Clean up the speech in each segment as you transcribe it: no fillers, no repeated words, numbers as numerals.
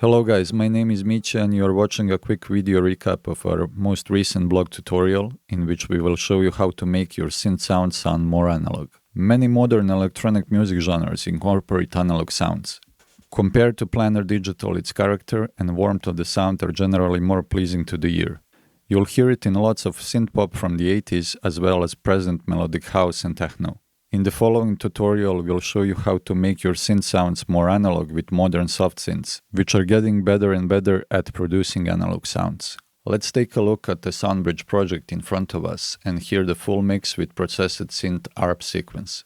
Hello guys, my name is Micha and you are watching a quick video recap of our most recent blog tutorial in which we will show you how to make your synth sound more analog. Many modern electronic music genres incorporate analog sounds. Compared to planar digital, its character and warmth of the sound are generally more pleasing to the ear. You'll hear it in lots of synth-pop from the 80s as well as present melodic house and techno. In the following tutorial, we'll show you how to make your synth sounds more analog with modern soft synths, which are getting better and better at producing analog sounds. Let's take a look at the SoundBridge project in front of us and hear the full mix with processed synth ARP sequence.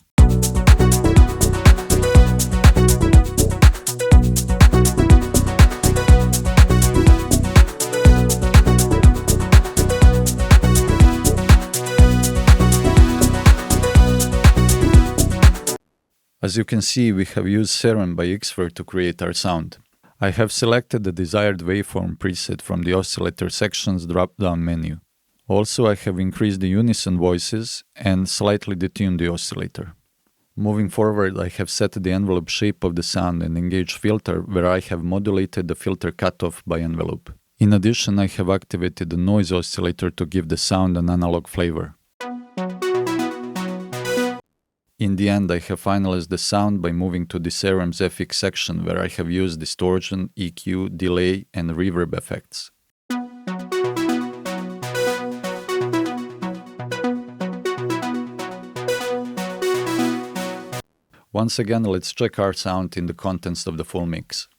As you can see, we have used Serum by Xfer to create our sound. I have selected the desired waveform preset from the oscillator section's drop-down menu. Also, I have increased the unison voices and slightly detuned the oscillator. Moving forward, I have set the envelope shape of the sound and engaged filter where I have modulated the filter cutoff by envelope. In addition, I have activated the noise oscillator to give the sound an analog flavor. In the end, I have finalized the sound by moving to the Serum's FX section where I have used distortion, EQ, delay, and reverb effects. Once again, let's check our sound in the contents of the full mix.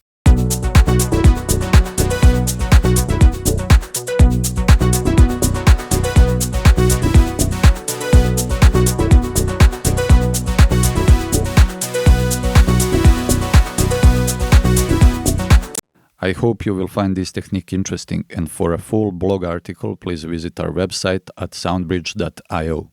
I hope you will find this technique interesting, and for a full blog article, please visit our website at soundbridge.io.